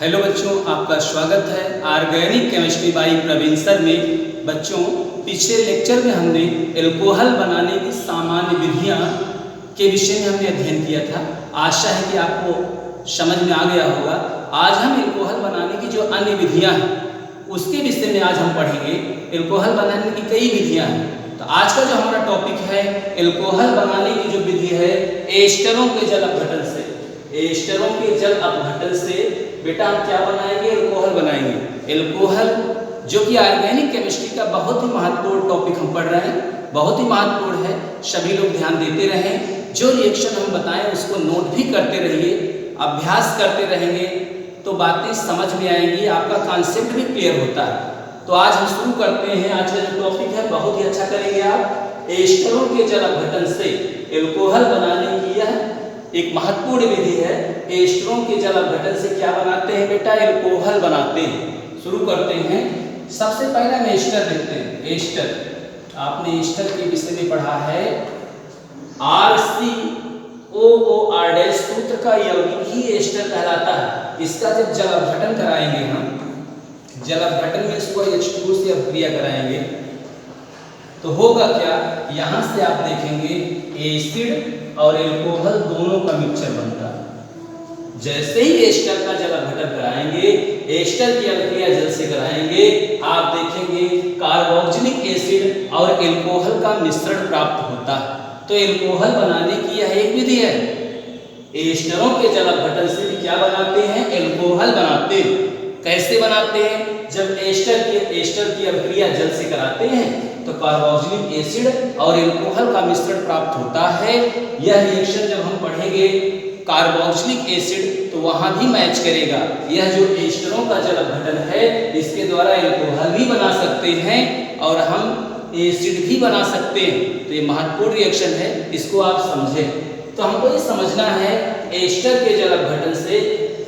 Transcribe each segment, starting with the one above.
Hello बच्चों, आपका स्वागत है organic chemistry by Praveen sir में। बच्चों, पिछले लेक्चर में हमने एल्कोहल बनाने की सामान्य विधियां के विषय में हमने अध्ययन किया था। आशा है कि आपको समझ में आ गया होगा। आज हम एल्कोहल बनाने की जो अन्य विधियां हैं उसके विषय में आज हम पढ़ेंगे। एल्कोहल बनाने की कई विधियां हैं, तो आज का जो हमारा टॉपिक है एल्कोहल बनाने की जो विधि है एस्टरों के जल अपघटन से। एस्टरों के जल अपघटन से बेटा हम क्या बनाएंगे? एल्कोहल बनाएंगे। एल्कोहल जो कि ऑर्गेनिक केमिस्ट्री का बहुत ही महत्वपूर्ण टॉपिक हम पढ़ रहे हैं, बहुत ही महत्वपूर्ण है। सभी लोग ध्यान देते रहें, जो रिएक्शन हम बताएं उसको नोट भी करते रहिए, अभ्यास करते रहेंगे तो बातें समझ में आएंगी, आपका कॉन्सेप्ट भी क्लियर होता है। तो आज हम शुरू करते हैं। आज का जो टॉपिक है बहुत ही अच्छा करेंगे आप। एस्टरों के जल अपघटन से एल्कोहल बनाने की यह एक महत्वपूर्ण विधि है। एस्टरों के जल अपघटन से क्या बनाते हैं बेटा? एल्कोहल बनाते हैं। शुरू करते हैं। सबसे पहले हम एस्टर देखते हैं। एस्टर, आपने एस्टर के विषय में पढ़ा है। RCOOR सूत्र का यौगिक ही एस्टर कहलाता है। इसका जब जल अपघटन कराएंगे हम, जल अपघटन में इसको H2O से अपक्रिया कराएंगे तो होगा क्या? यहां से आप देखेंगे एसिड और एल्कोहल दोनों का मिक्सचर बनता है। जैसे ही एस्टर का जल अपघटन कराएंगे, एस्टर की अपक्रिया जल से कराएंगे, आप देखेंगे कार्बोक्सिलिक एसिड और एल्कोहल का मिश्रण प्राप्त होता है। तो एल्कोहल बनाने की यह एक विधि है। एस्टरों के जल अपघटन से भी क्या बनाते हैं? एल्कोहल बनाते हैं। कैसे बनाते हैं? जब एस्टर की अपक्रिया जल से कराते हैं तो कार्बोक्सिलिक एसिड और एल्कोहल का मिश्रण प्राप्त होता है। यह रिएक्शन जब हम पढ़ेंगे कार्बोक्सिलिक एसिड तो वहां भी मैच करेगा। यह जो एस्टरों का जल अपघटन है इसके द्वारा एल्कोहल भी बना सकते हैं और हम एसिड भी बना सकते हैं। तो ये महत्वपूर्ण रिएक्शन है, इसको आप समझें। तो हमको ये समझना है एस्टर के जल अपघटन से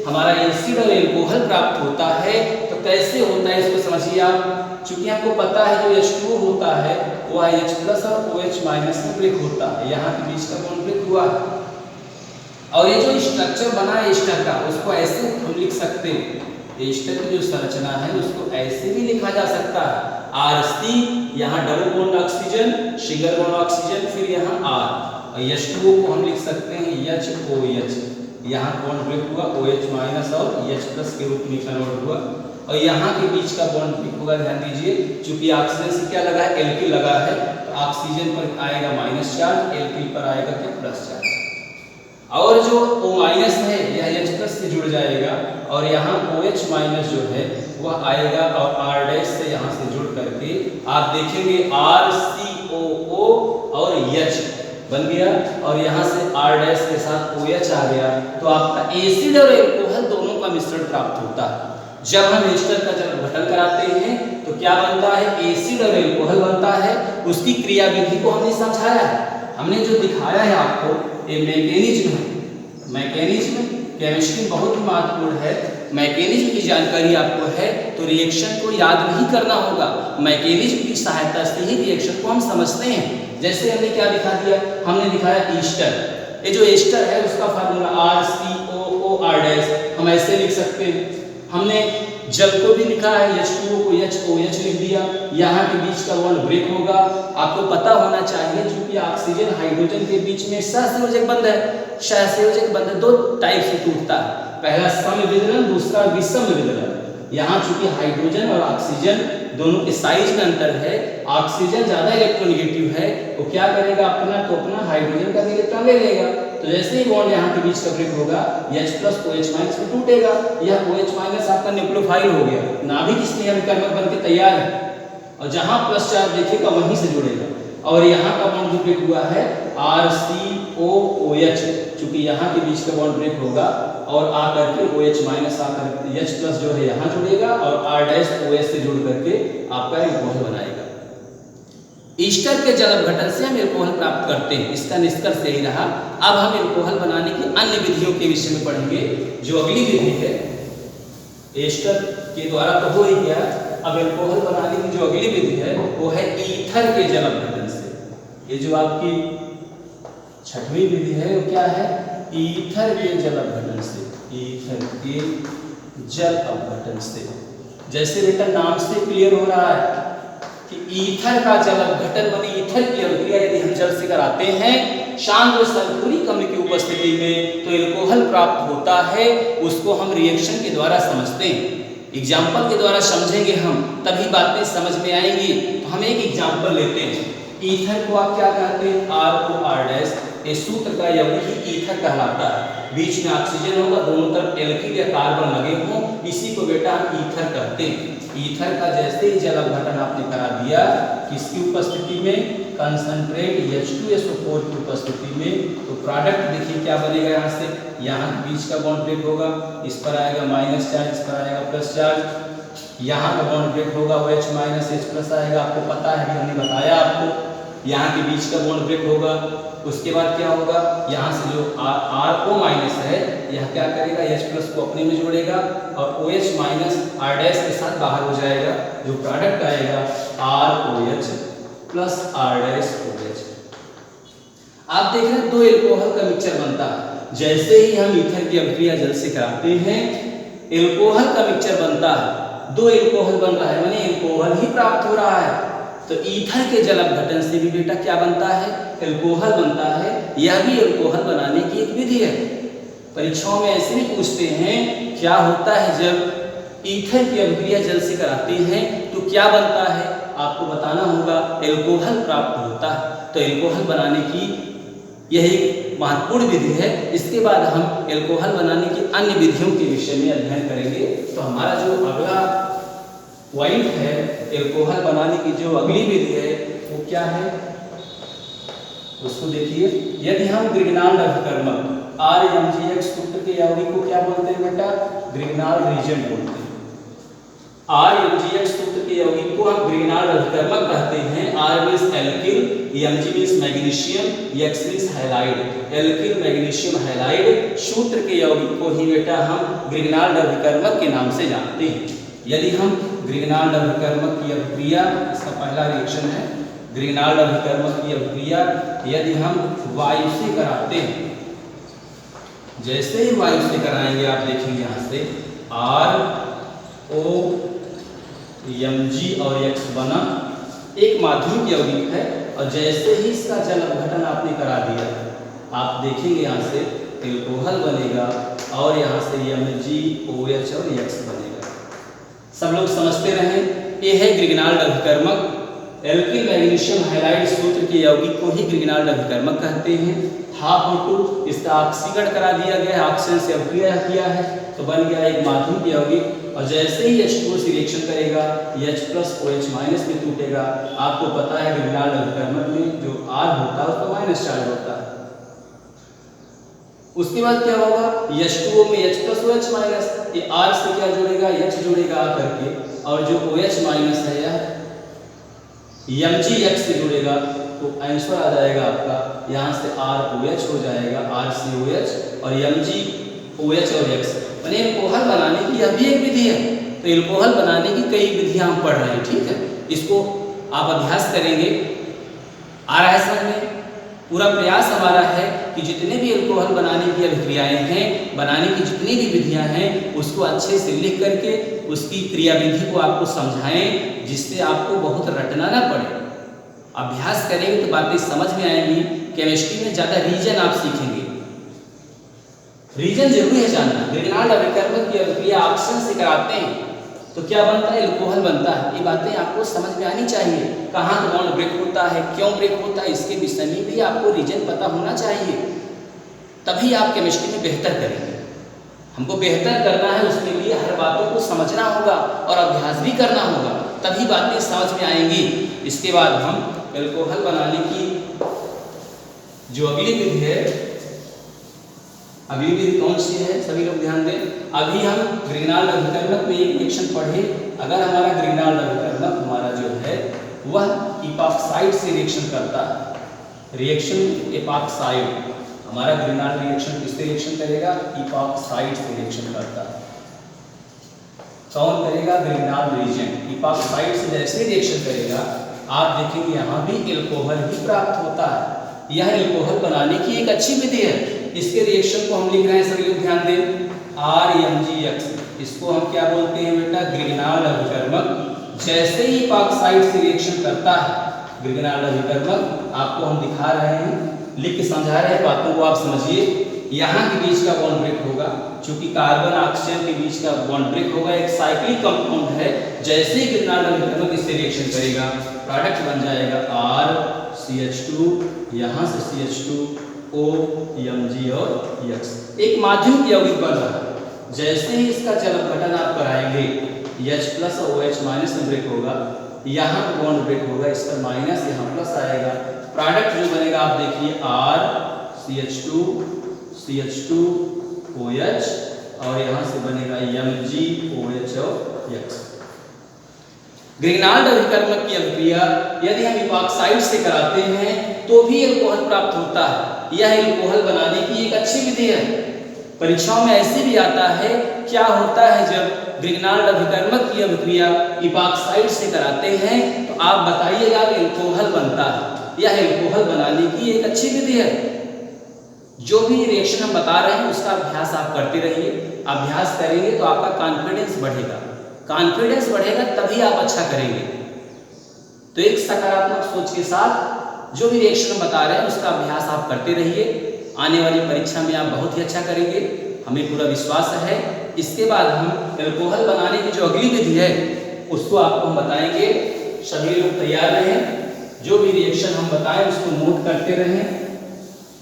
हमारा एसिड और एल्कोहल प्राप्त होता है। तो कैसे होता है इसको समझिए आप। चूंकि आपको पता है जो H2O होता है वह H+ और OH- में ब्रेक होता है। यहाँ के बीच का बॉन्ड ब्रेक हुआ है और ये जो स्ट्रक्चर बना है एस्टर का उसको ऐसे हम लिख सकते हैं। एस्टर की जो संरचना है उसको ऐसे भी लिखा जा सकता है। RC, यहाँ double bond oxygen, single bond oxygen, फिर यहाँ R और H2O को हम लिख सकते हैं HOH। यहाँ बॉन्ड ब्रेक हुआ OH- और H+ के रूप में कन्वर्ट हुआ और यहाँ के बीच का बॉन्ड ब्रेक होगा। ध्यान दीजिए, चूंकि ऑक्सीजन से क्या लगा है? Alkyl लगा है, तो ऑक्सीजन पर आएगा माइनस चार्ज, Alkyl पर आएगा क्या? Plus charge. और जो O- है यह H+ से जुड़ जाएगा और यहाँ OH- जो है वह आएगा और R' से यहाँ से जुड़ करके आप देखेंगे RCOO और H बन गया और यहाँ से R' के साथ OH आ गया। तो आपका एसिड और एल्कोहल दोनों का मिश्रण प्राप्त होता है। जब हम एस्टर का जल अपघटन कराते हैं तो क्या बनता है? एसिड और एल्कोहल बनता है। उसकी क्रिया विधि को हमने समझाया है। हमने जो दिखाया है आपको ये मैकेनिज्म है। मैकेनिज्म केमिस्ट्री बहुत ही महत्वपूर्ण है। मैकेनिज्म की जानकारी आपको है तो रिएक्शन को याद नहीं करना होगा। मैकेनिज्म की सहायता से ही रिएक्शन को हम समझते हैं। जैसे हमने क्या दिखा दिया? हमने दिखाया एस्टर। ये जो एस्टर है उसका फार्मूला RCOOR' हम ऐसे लिख सकते हैं। हमने जल को भी लिखा है, H2O को HOH लिख दिया। यहाँ के बीच का बॉन्ड ब्रेक होगा। आपको पता होना चाहिए चूंकि ऑक्सीजन हाइड्रोजन के बीच में सहसंयोजक बंध है। सहसंयोजक बंध दो टाइप से टूटता है, पहला समविदलन, दूसरा विषम विदलन। यहाँ चूंकि हाइड्रोजन और ऑक्सीजन दोनों के साइज में अंतर है, ऑक्सीजन ज्यादा इलेक्ट्रोनेगेटिव है, वो क्या करेगा? अपना हाइड्रोजन का इलेक्ट्रॉन ले लेगा। तो जैसे ही बॉन्ड यहाँ के बीच का ब्रेक होगा H+ OH- में टूटेगा। यह OH- आपका न्यूक्लियोफाइल हो गया, नाभिक इसमें अभिकर्मक बनके तैयार है और जहाँ प्लस चार्ज देखेगा वहीं से जुड़ेगा। और यहाँ का बॉन्ड जो ब्रेक हुआ है RCOOH, चूंकि यहाँ के बीच का बॉन्ड ब्रेक होगा और आकर के OH- आकर H+ जो है यहाँ जुड़ेगा और R' OH से जुड़ करके आपका एल्कोहल बनाएगा। ईस्टर के जल अपघटन से हम एल्कोहल प्राप्त करते हैं। इसका निष्कर्ष यही रहा। अब हम एल्कोहल बनाने की अन्य विधियों के विषय में पढ़ेंगे। जो अगली विधि है एस्टर के द्वारा तो हो ही गया, अब एल्कोहल बनाने की जो अगली विधि है वो है ईथर के जल अपघटन से। ये जो आपकी छठवीं विधि है वो क्या है? ईथर के जल अपघटन से, ईथर के जल अपघटन से। जैसे बेटा नाम से क्लियर हो रहा है कि ईथर का जल अपघटन माने ईथर की अभिक्रिया यदि हम जल से कराते हैं शांत व सल्फ्यूरिक अम्ल की उपस्थिति में तो एल्कोहल प्राप्त होता है। उसको हम रिएक्शन के द्वारा समझते हैं, एग्जाम्पल के द्वारा समझेंगे हम, तभी बातें समझ में आएंगी। तो हम एक एग्जाम्पल लेते हैं। ईथर को आप क्या कहते हैं? ROR-। इस सूत्र का यौगिक ही ईथर कहलाता है। बीच में ऑक्सीजन होगा, दोनों तरफ एल्किल या कार्बन लगे हों, इसी को बेटा हम ईथर कहते हैं। ईथर का जैसे ही जल अपघटन आपने करा दिया किसकी उपस्थिति में? कंसंट्रेट H2SO4 की उपस्थिति में, तो प्रोडक्ट देखिए क्या बनेगा। यहाँ से यहाँ बीच का बॉन्ड ब्रेक होगा, इस पर आएगा माइनस चार्ज, इस पर आएगा प्लस चार्ज। यहाँ का बॉन्ड ब्रेक होगा, वो H माइनस H प्लस आएगा, आपको पता है कि हमने बताया आपको। यहाँ के बीच का बॉन्ड ब्रेक होगा, उसके बाद क्या होगा? यहाँ से जो RO माइनस है यह क्या करेगा? H प्लस को अपने में जोड़ेगा और OH माइनस R' के साथ बाहर हो जाएगा। जो प्रोडक्ट आएगा ROH प्लस R'OH। आप देख रहे हैं दो एल्कोहल का मिक्सचर बनता है। जैसे ही हम ईथर की अभिक्रिया जल से कराते हैं एल्कोहल का मिक्सचर बनता है, दो एल्कोहल बन रहा है, माने एल्कोहल ही प्राप्त हो रहा है। तो ईथर के जल अपघटन से भी बेटा क्या बनता है? एल्कोहल बनता है। यह भी एल्कोहल बनाने की एक विधि है। परीक्षाओं में ऐसे भी पूछते हैं क्या होता है जब ईथर की अभिक्रिया जल से कराते हैं तो क्या बनता है? आपको बताना होगा, एल्कोहल प्राप्त होता है। तो एल्कोहल बनाने की यह एक महत्वपूर्ण विधि है। इसके बाद हम एल्कोहल बनाने की अन्य विधियों के विषय में अध्ययन करेंगे। तो हमारा जो अगला पॉइंट है एल्कोहल बनाने की जो अगली विधि है वो क्या है उसको देखिए। यदि हम ग्रिग्नाल्ड अभिकर्मक RMGX सूत्र के यौगिक को क्या बोलते हैं बेटा? ग्रिग्नाल्ड रीजेंट बोलते हैं। RMGX सूत्र के यौगिक को हम ग्रिग्नाल्ड अभिकर्मक कहते हैं। R means alkyl, Mg means magnesium, X means halide. Alkyl magnesium halide सूत्र के यौगिक को ही बेटा हम ग्रिग्नाल्ड अभिकर्मक के नाम से जानते हैं। यदि हम ग्रिग्नाल्ड अभिकर्मक की अभिक्रिया, इसका पहला रिएक्शन है ग्रिग्नाल्ड अभिकर्मक की अभिक्रिया, यदि हम वायु से कराते हैं, जैसे ही वायु से कराएंगे आप देखेंगे यहाँ से RO Mg और X बना, एक माध्यमिक यौगिक है। और जैसे ही इसका जल अपघटन आपने करा दिया आप देखेंगे यहाँ से एल्कोहल बनेगा और यहाँ से Mg OH और X बनेगा। सब लोग समझते रहें, ये है ग्रिग्नाल्ड अभिकर्मक। एल्किल मैग्नीशियम हैलाइड सूत्र के यौगिक को ही ग्रिग्नाल्ड अभिकर्मक कहते हैं। ½ इसका ऑक्सीकरण करा दिया गया, ऑक्सीजन से अभिक्रिया किया है तो बन गया एक माध्यमिक यौगिक। और जैसे ही H2O से रिएक्शन करेगा H प्लस OH माइनस में टूटेगा। आपको पता है ग्रिग्नाल्ड अभिकर्मक में जो R होता है उसका माइनस चार्ज होता है। उसके बाद क्या होगा? H2O में H प्लस OH माइनस, ये R से क्या जुड़ेगा? H जुड़ेगा आकर के, और जो OH माइनस है यह MgX से जुड़ेगा तो आंसर आ जाएगा आपका यहाँ से ROH हो जाएगा, RCOH और MgOH और X। यानी एल्कोहल बनाने की यह भी एक विधि है। तो एल्कोहल बनाने की कई विधियां हम पढ़ रहे हैं, ठीक है। इसको आप अभ्यास करेंगे, आ रहा है समझ में। पूरा प्रयास हमारा है कि जितने भी एल्कोहल बनाने की अभिक्रियाएं हैं, बनाने की जितनी भी विधियां हैं उसको अच्छे से लिख करके उसकी क्रियाविधि को आपको समझाएं, जिससे आपको बहुत रटना ना पड़े। अभ्यास करेंगे तो बातें समझ में आएंगी। केमिस्ट्री में ज़्यादा रीजन आप सीखेंगे, रीजन जरूरी है जानना। ग्रिग्नाल्ड अभिकर्मक की अभिक्रिया ऑक्सीजन से कराते हैं तो क्या बनता है? एल्कोहल बनता है। ये बातें आपको समझ में आनी चाहिए। कहाँ बॉन्ड ब्रेक होता है, क्यों ब्रेक होता है, इसके विषय में भी आपको रीजन पता होना चाहिए, तभी आप केमिस्ट्री में बेहतर करेंगे। हमको बेहतर करना है, उसके लिए हर बातों को समझना होगा और अभ्यास भी करना होगा, तभी बातें समझ में आएंगी। इसके बाद हम एल्कोहल बनाने की जो अगली विधि है, अगली विधि कौन सी है सभी लोग ध्यान दें। अभी हम ग्रिग्नाल्ड अभिकर्मक में एक रिएक्शन पढ़े। अगर हमारा ग्रिग्नाल्ड अभिकर्मक हमारा जो है वह इपॉक्साइड से रिएक्शन करता है, रिएक्शन इपॉक्साइड, हमारा ग्रिग्नाल्ड रिएक्शन किससे रिएक्शन करेगा? इपॉक्साइड से रिएक्शन करता है। कौन करेगा? ग्रिग्नाल्ड रीजेंट। इपॉक्साइड से जैसे रिएक्शन करेगा आप देखेंगे यहाँ भी एल्कोहल ही प्राप्त होता है। यह एल्कोहल बनाने की एक अच्छी विधि है। इसके रिएक्शन को हम लिख रहे हैं, सभी लोग ध्यान दें, RMgX। इसको हम क्या बोलते हैं बेटा, ग्रिग्नार्ड अभिकर्मक। जैसे ही इपॉक्साइड से रिएक्शन करता है ग्रिग्नार्ड अभिकर्मक, आपको हम दिखा रहे हैं, लिख के समझा रहे हैं, बातों को आप समझिए। यहाँ के बीच का बॉन्ड ब्रेक होगा, चूंकि कार्बन ऑक्सीजन के बीच का बॉन्ड ब्रेक होगा, एक साइक्लिक कंपाउंड है। जैसे ही ग्रिग्नार्ड अभिकर्मक इससे रिएक्शन करेगा, प्रोडक्ट बन जाएगा RCH2, यहाँ से CH2O, Mg और X। एक माध्यमिक यौगिक बन रहा है। जैसे ही इसका जल अपघटन आप कराएंगे, H+ और OH- में ब्रेक होगा, यहाँ बॉन्ड ब्रेक होगा, इस पर माइनस, यहाँ प्लस आएगा। प्रोडक्ट जो बनेगा आप देखिए, RCH2, CH2OH और यहाँ से बनेगा MgOH और X। ग्रिग्नार्ड अभिकर्मक की अभिक्रिया यदि हम इपॉक्साइड से कराते हैं तो भी एल्कोहल प्राप्त होता है। यह एल्कोहल बनाने की एक अच्छी विधि है। परीक्षाओं में ऐसे भी आता है, क्या होता है जब ग्रिग्नार्ड अभिकर्मक की अभिक्रिया इपॉक्साइड से कराते हैं तो आप बताइएगा कि एल्कोहल बनता है। यह एल्कोहल बनाने की एक अच्छी विधि है। जो भी रिएक्शन हम बता रहे हैं उसका अभ्यास आप करते रहिए। अभ्यास करेंगे तो आपका कॉन्फिडेंस बढ़ेगा, कॉन्फिडेंस बढ़ेगा तभी आप अच्छा करेंगे। तो एक सकारात्मक सोच के साथ जो भी रिएक्शन हम बता रहे हैं उसका अभ्यास आप करते रहिए। आने वाली परीक्षा में आप बहुत ही अच्छा करेंगे, हमें पूरा विश्वास है। इसके बाद हम एल्कोहल बनाने की जो अगली विधि है उसको आपको हम बताएंगे। सभी लोग तैयार रहें, जो भी रिएक्शन हम बताएं उसको नोट करते रहें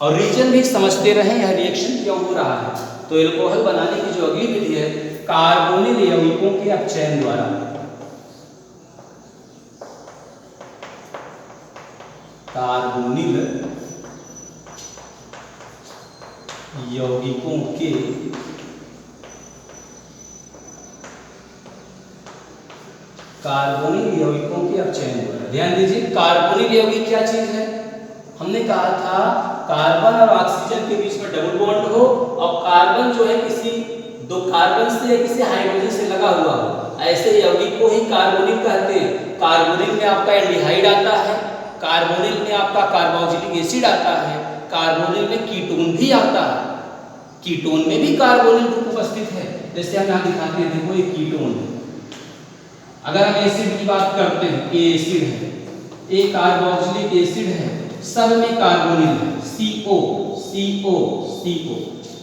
और रीजन भी समझते रहें, यह रिएक्शन क्यों हो रहा है। तो एल्कोहल बनाने की जो अगली विधि है, कार्बोनिल यौगिकों के अपचयन द्वारा। कार्बोनिल यौगिकों के अपचयन द्वारा। ध्यान दीजिए, कार्बोनिल यौगिक क्या चीज है? हमने कहा था कार्बन और ऑक्सीजन के बीच में डबल बॉन्ड हो और कार्बन जो है किसी दो कार्बन से या किसी हाइड्रोजन से लगा हुआ हो, ऐसे यौगिक को ही कार्बोनिल कहते हैं। कार्बोनिल में आपका एल्डिहाइड आता है, कार्बोनिल में आपका कार्बोक्सिलिक एसिड आता है, कार्बोनिल में कीटोन भी आता है। कीटोन में भी कार्बोनिल ग्रुप उपस्थित है। जैसे हम यहाँ दिखाते हैं, देखो ये कीटोन है। अगर हम एसिड की बात करते हैं, ये एसिड है, ये कार्बोक्सिलिक एसिड है, सब में कार्बोनिल है, CO CO CO।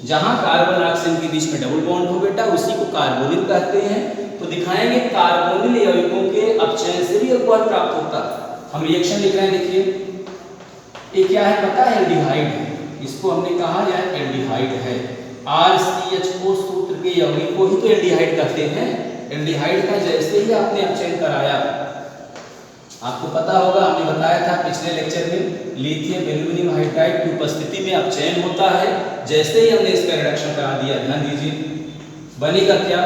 जहां कार्बन ऑक्सीजन के बीच में डबल बॉन्ड हो बेटा, उसी को कार्बोनिल कहते हैं। तो दिखाएंगे कार्बोनिल यौगिकों के अपचयन से भी एल्कोहल प्राप्त होता है। हम रिएक्शन लिख रहे हैं, देखिए ये क्या है पता है? एल्डिहाइड है। इसको हमने कहा यह एल्डिहाइड है। RCHO सूत्र के यौगिक को ही तो एल्डिहाइड कहते हैं। एल्डिहाइड का जैसे ही आपने अपचयन कराया, आपको पता होगा, हमने बताया था पिछले लेक्चर में, लिथियम एल्यूमिनियम हाइड्राइड की उपस्थिति में अपचयन होता है। जैसे ही हमने इसका रिडक्शन करा दिया, ध्यान दीजिए, बनेगा क्या,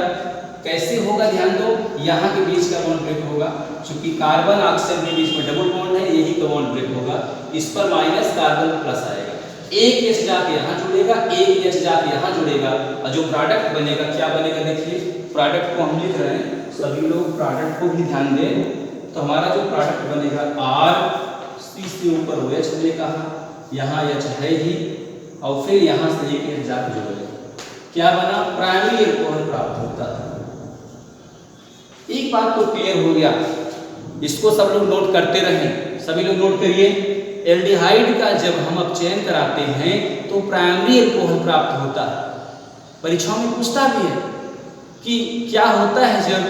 कैसे होगा? ध्यान दो, यहाँ के बीच का बॉन्ड ब्रेक होगा। चूंकि कार्बन ऑक्सीजन के बीच में डबल बॉन्ड है, यही का बॉन्ड ब्रेक होगा। इस पर माइनस कार्बन प्लस आएगा, एक H जाके यहाँ जुड़ेगा, एक H जाके यहाँ जुड़ेगा और जो प्रोडक्ट बनेगा क्या बनेगा? देखिए प्रोडक्ट को हम लिख रहे हैं, सभी लोग प्रोडक्ट को भी ध्यान दें। तो हमारा जो प्रोडक्ट बनेगा RC से ऊपर OH हमने कहा, यहाँ H है ही और फिर यहाँ से एक H जाके जुड़ेगा, क्या बना? प्राइमरी एल्कोहल प्राप्त होता है। एक बात तो क्लियर हो गया, इसको सब लोग नोट करते रहें, सभी लोग नोट करिए। एल्डिहाइड का जब हम अपचयन कराते हैं तो प्राइमरी एल्कोहल प्राप्त होता है। परीक्षाओं में पूछता भी है कि क्या होता है जब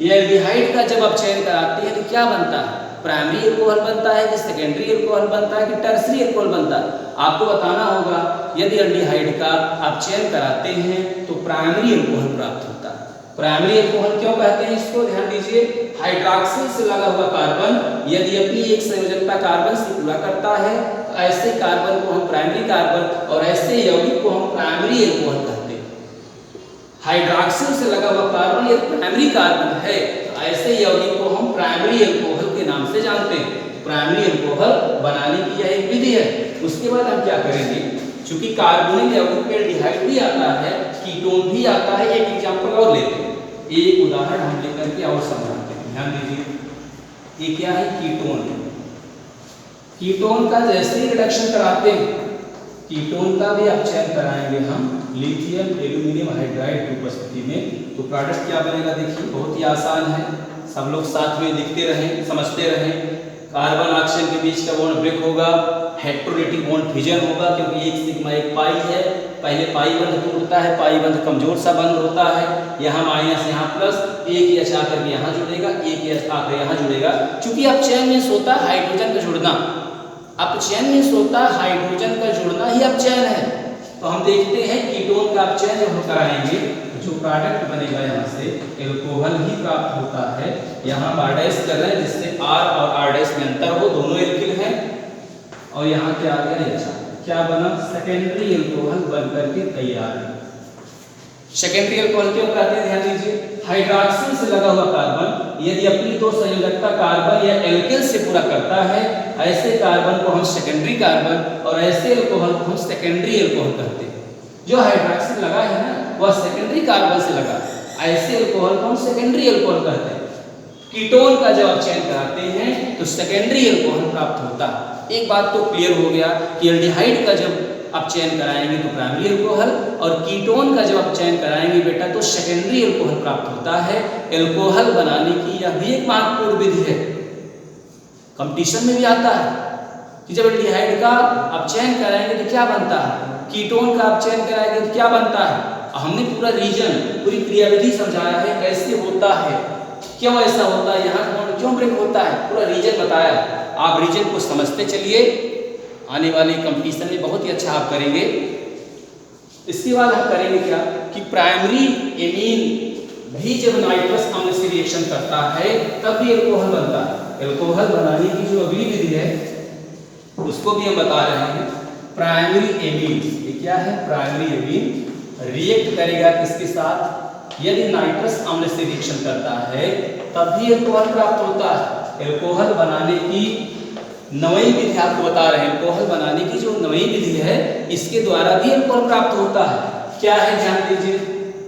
ये एल्डिहाइड का जब अपचयन कराते हैं तो क्या बनता है? प्राइमरी एल्कोहल बनता है कि सेकेंडरी एल्कोहल बनता है कि टर्सरी एल्कोहल बनता है? आपको बताना होगा। यदि एल्डिहाइड का अपचयन कराते हैं तो प्राइमरी एल्कोहल प्राप्त होता है। प्राइमरी एल्कोहल क्यों कहते हैं इसको? ध्यान दीजिए, हाइड्रॉक्सिल से लगा हुआ कार्बन यदि अपनी एक संयोजकता कार्बन से पूरा करता है तो ऐसे कार्बन को हम प्राइमरी कार्बन और ऐसे यौगिक को हम प्राइमरी एल्कोहल कहते हैं। हाइड्रॉक्सिल से लगा हुआ कार्बन यदि प्राइमरी कार्बन है तो ऐसे यौगिक को हम प्राइमरी एल्कोहल के नाम से जानते हैं। प्राइमरी एल्कोहल बनाने की यह एक विधि है। उसके बाद हम क्या करेंगे, चूंकि कार्बोनिल यौगिक में एल्डिहाइड भी आता है, कीटोन भी आता है। एक एग्जांपल और लेते हैं, एक उदाहरण हम लेकर के और समझाते हैं। ध्यान दीजिए, ये क्या है? कीटोन। कीटोन का जैसे ही रिडक्शन कराते हैं, कीटोन का भी आप चयन कराएंगे हम लिथियम एल्यूमिनियम हाइड्राइड की उपस्थिति में, तो प्रोडक्ट क्या बनेगा देखिए, बहुत ही आसान है, सब लोग साथ में लिखते रहें, समझते रहें। कार्बन ऑक्सीजन के बीच का बॉन्ड ब्रेक होगा, हेटेरोनेटिक बॉन्ड फिजन होगा, क्योंकि एक सिग्मा एक पाई है, पहले पाई बंध टूटता है, पाई बंध कमजोर सा बंध होता है, यहाँ माइनस यहाँ प्लस, एक एच आकर के यहाँ जुड़ेगा, एक एच आकर यहाँ जुड़ेगा। चूंकि अब चयन मीन्स होता है हाइड्रोजन का जुड़ना, अब चयन मीन्स होता है हाइड्रोजन का जुड़ना ही अब चयन है। तो हम देखते हैं कीटोन का अब चयन जब हम कराएंगे, जो प्रोडक्ट बनेगा यहाँ से एल्कोहल ही प्राप्त होता है। यहाँ R' कर रहे हैं जिससे R और R' में अंतर हो, दोनों एल्किल हैं, और यहाँ क्या आ गया अच्छा, क्या बना, सेकेंडरी एल्कोहल बनकर के तैयार है। सेकेंडरी एल्कोहल क्यों कहते हैं, ध्यान दीजिए, हाइड्रोक्सिल से लगा हुआ कार्बन यदि अपनी दो संयोजकता कार्बन या एल्केन से पूरा करता है, ऐसे कार्बन को हम सेकेंडरी कार्बन और ऐसे एल्कोहल को हम सेकेंडरी एल्कोहल कहते हैं। जो हाइड्रोक्सिल लगा है ना वह सेकेंडरी कार्बन से लगा, ऐसे एल्कोहल को हम सेकेंडरी एल्कोहल कहते हैं। कीटोन का जब आप चयन कराते हैं तो सेकेंडरी एल्कोहल प्राप्त होता है। एक बात तो क्लियर हो गया कि एल्डिहाइड का जब आप चयन कराएंगे तो प्राइमरी एल्कोहल, और कीटोन का जब आप चयन कराएंगे बेटा तो सेकेंडरी एल्कोहल प्राप्त होता है। एल्कोहल बनाने की यह भी एक महत्वपूर्ण विधि है, कंपटीशन में भी आता है कि जब एल्डिहाइड का आप चयन कराएंगे तो क्या बनता है, कीटोन का आप चयन कराएंगे तो क्या बनता है। हमने पूरा रीजन, पूरी क्रियाविधि समझाया है, कैसे होता है, क्यों ऐसा होता है, यहाँ बॉन्ड क्यों ब्रेक होता है, पूरा रीजन बताया। आप रीजन को समझते चलिए, आने वाले कंपटीशन में बहुत ही अच्छा आप करेंगे। इसके बाद हम करेंगे क्या कि प्राइमरी एमीन भी जब नाइट्रस अम्ल से रिएक्शन करता है तब भी एल्कोहल बनता है। एल्कोहल बनाने की जो अगली विधि है उसको भी हम बता रहे हैं। प्राइमरी एमीन, ये क्या है, प्राइमरी एमीन रिएक्ट करेगा किसके साथ, यदि नाइट्रस अम्ल से रिएक्शन करता है तब भी एल्कोहल प्राप्त होता है। एल्कोहल बनाने की नई विधि आपको बता रहे हैं, एल्कोहल बनाने की जो नई विधि है इसके द्वारा भी एल्कोहल प्राप्त होता है। क्या है, ध्यान दीजिए,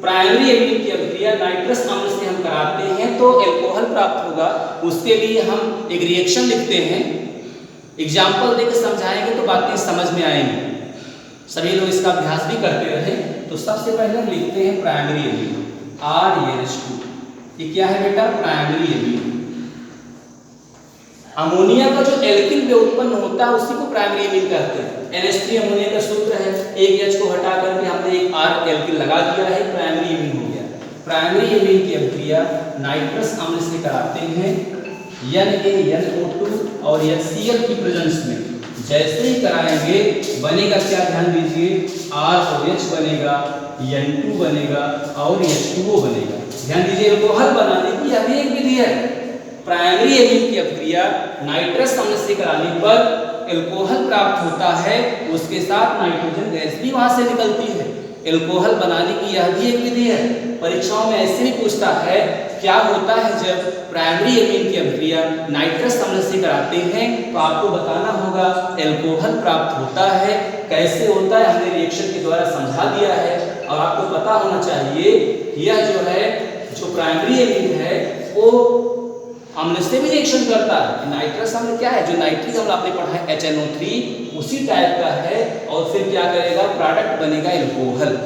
प्राइमरी एमीन की अभिक्रिया नाइट्रस अम्ल से हम कराते हैं तो एल्कोहल प्राप्त होगा। उसके लिए हम एक रिएक्शन लिखते हैं, एग्जाम्पल देकर समझाएंगे तो बातें समझ में आएंगी, सभी लोग इसका अभ्यास भी करते रहे। तो सबसे पहले हम लिखते हैं प्राइमरी एमीन RNH2, ये क्या है बेटा, प्राइमरी एमीन। अमोनिया का जो एल्किल व्युत्पन्न होता है उसी को प्राइमरी एमीन कहते हैं। NH3 अमोनिया का सूत्र है, एक H को हटा करके हमने एक R एल्किल लगा दिया है, प्राइमरी एमीन हो गया। प्राइमरी एमीन की अभिक्रिया नाइट्रस अम्ल से कराते हैं NaNO2 और HCl की प्रेजेंस में। जैसे ही कराएंगे बनेगा क्या, ध्यान दीजिए, ROH बनेगा, N2 बनेगा और H2O बनेगा। ध्यान दीजिए, एल्कोहल बनाने की यह भी एक विधि है। प्राइमरी एमीन की अभिक्रिया नाइट्रस अम्ल से कराने पर एल्कोहल प्राप्त होता है, उसके साथ नाइट्रोजन गैस भी वहां से निकलती है। एल्कोहल बनाने की यह भी एक विधि है। परीक्षाओं में ऐसे भी पूछता है क्या होता है जब प्राइमरी एमीन की अभिक्रिया नाइट्रस अम्ल से कराते हैं, तो आपको बताना होगा एल्कोहल प्राप्त होता है। कैसे होता है हमने रिएक्शन के द्वारा समझा दिया है, और आपको पता होना चाहिए यह जो है, जो प्राइमरी एमीन है वो अम्ल से भी रिएक्शन करता है। नाइट्रस अम्ल क्या है, जो नाइट्रिक अम्ल आपने पढ़ा है HNO3 उसी टाइप का है, और फिर क्या करेगा, प्रोडक्ट बनेगा एल्कोहल।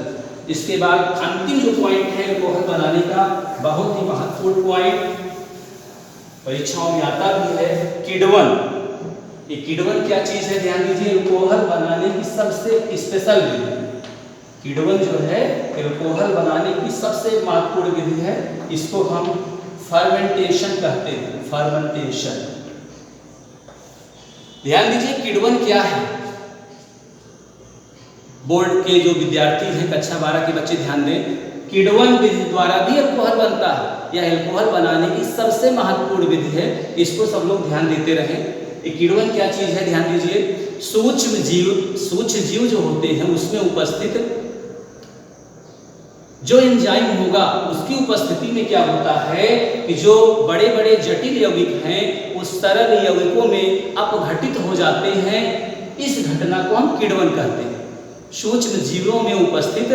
इसके बाद अंतिम जो पॉइंट है एल्कोहल बनाने का, बहुत ही महत्वपूर्ण पॉइंट, परीक्षाओं में आता भी है, किण्वन। ये किण्वन क्या चीज है, ध्यान दीजिए, एल्कोहल बनाने की सबसे स्पेशल विधि। किण्वन जो है एल्कोहल बनाने की सबसे महत्वपूर्ण विधि है, इसको हम फर्मेंटेशन कहते हैं, फर्मेंटेशन। ध्यान दीजिए, किण्वन क्या है, बोर्ड के जो विद्यार्थी हैं कक्षा 12 के बच्चे ध्यान दें, किण्वन विधि द्वारा भी एल्कोहल बनता है। यह एल्कोहल बनाने की सबसे महत्वपूर्ण विधि है, इसको सब लोग ध्यान देते रहें। ये किण्वन क्या चीज है, ध्यान दीजिए, सूक्ष्म जीव जो होते हैं उसमें उपस्थित जो एंजाइम होगा उसकी उपस्थिति में क्या होता है कि जो बड़े बड़े जटिल यौगिक हैं उस सरल यौगिकों में अपघटित हो जाते हैं। इस घटना को हम किण्वन कहते हैं। सूक्ष्म जीवों में उपस्थित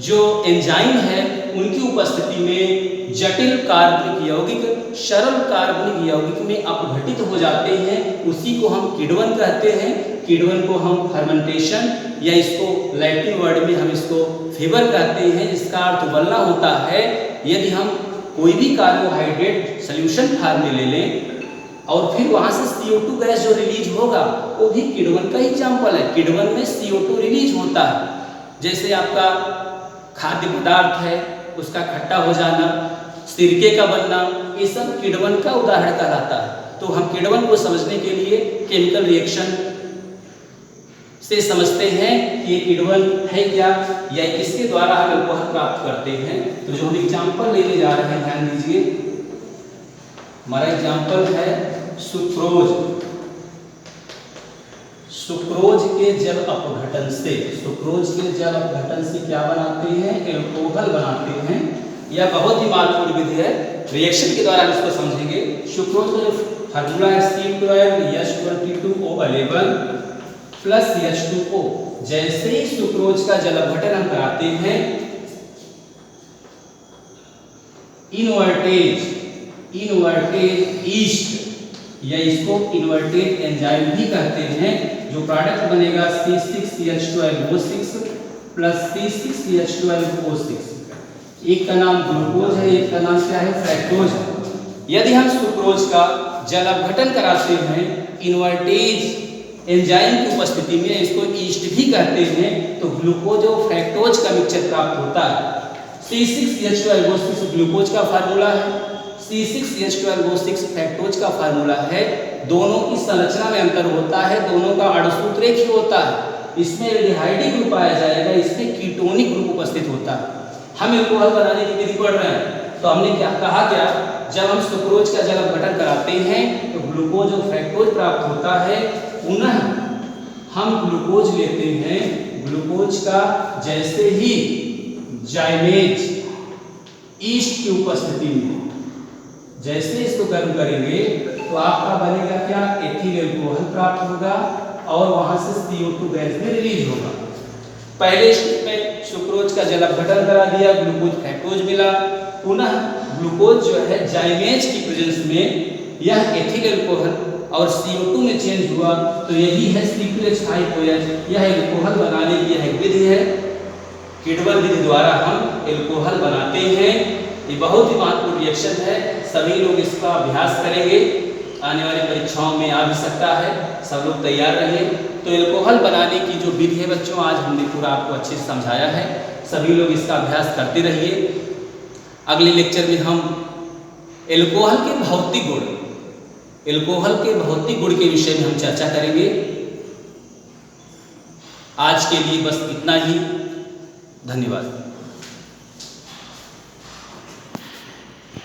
जो एंजाइम है उनकी उपस्थिति में जटिल कार्बनिक यौगिक सरल कार्बनिक यौगिक में अपघटित हो जाते हैं, उसी को हम किण्वन कहते हैं। किण्वन को हम फर्मेंटेशन या इसको लैटिन वर्ड में हम इसको फीवर कहते हैं, जिसका अर्थ उबलना होता है। यदि हम कोई भी कार्बोहाइड्रेट सोल्यूशन फॉर्म में ले लें और फिर वहाँ से CO2 गैस जो रिलीज होगा वो भी किण्वन का एग्जाम्पल है। किण्वन में CO2 रिलीज होता है। जैसे आपका खाद्य पदार्थ है उसका खट्टा हो जाना, सिरके का बनना, ये सब किण्वन का उदाहरण कहलाता है। तो हम किण्वन को समझने के लिए केमिकल रिएक्शन से समझते हैं कि ये किण्वन है क्या या किसके द्वारा हम अल्कोहल प्राप्त करते हैं। तो जो हम एग्जाम्पल लेने जा रहे हैं ध्यान दीजिए, हमारा एग्जाम्पल है सुक्रोज। सुक्रोज के जल अपघटन से, सुक्रोज के जल अपघटन से क्या बनाते हैं? अल्कोहल बनाते हैं। यह बहुत ही महत्वपूर्ण विधि है, रिएक्शन के द्वारा इसको समझेंगे। सुक्रोज का जो फार्मूला है C12 H22O11 प्लस H2O। जैसे ही सुक्रोज का जल अपघटन हम कराते हैं, इनवर्टेज ईस्ट या इसको इन्वर्टेड एंजाइम भी कहते हैं, जो प्रोडक्ट बनेगा C6H12O6 प्लस C6H12O6। एक का नाम ग्लूकोज है, एक का नाम क्या है? फ्रैक्टोज है। यदि हम सुक्रोज का जल अपघटन कराते हैं इन्वर्टेज एंजाइम की उपस्थिति में, इसको ईस्ट भी कहते हैं, तो ग्लूकोज और फ्रैक्टोज का मिक्सचर प्राप्त होता है। C6H12O6 ग्लूकोज का फार्मूला है, C6H12O6 फ्रैक्टोज का फार्मूला है। दोनों की संरचना में अंतर होता है, दोनों का अणुसूत्र एक ही होता है। इसमें एल्डिहाइडिक ग्रुप पाया जाएगा, इसमें कीटोनिक ग्रुप उपस्थित होता है। हम अल्कोहल बनाने की विधि पढ़ रहे हैं, तो हमने क्या कहा? जब हम सुक्रोज का जल अपघटन कराते हैं तो ग्लूकोज और फ्रैक्टोज प्राप्त होता है। पुनः हम ग्लूकोज लेते हैं, ग्लूकोज का जैसे ही जाइमेज ईस्ट की उपस्थिति में जैसे इसको गर्म करेंगे तो आपका बनेगा क्या? एथिल अल्कोहल प्राप्त होगा और वहां से CO2 गैस भी रिलीज होगा। पहले स्टेप में सुक्रोज का जल अपघटन करा दिया, ग्लूकोज फ्रैक्टोज मिला। पुनः ग्लूकोज जो है जाइमेज की प्रेजेंस में यह एथिल अल्कोहल और CO2 में चेंज हुआ, तो यही है C2H5OH। यह अल्कोहल बनाने की यह विधि है, किण्वन विधि द्वारा हम अल्कोहल बनाते हैं। ये बहुत ही महत्वपूर्ण रिएक्शन है, सभी लोग इसका अभ्यास करेंगे, आने वाली परीक्षाओं में आ भी सकता है, सब लोग तैयार रहे। तो अल्कोहल बनाने की जो विधि है बच्चों, आज हमने पूरा आपको अच्छे से समझाया है, सभी लोग इसका अभ्यास करते रहिए। अगले लेक्चर में हम अल्कोहल के भौतिक गुण, अल्कोहल के भौतिक गुण के विषय में हम चर्चा करेंगे। आज के लिए बस इतना ही, धन्यवाद।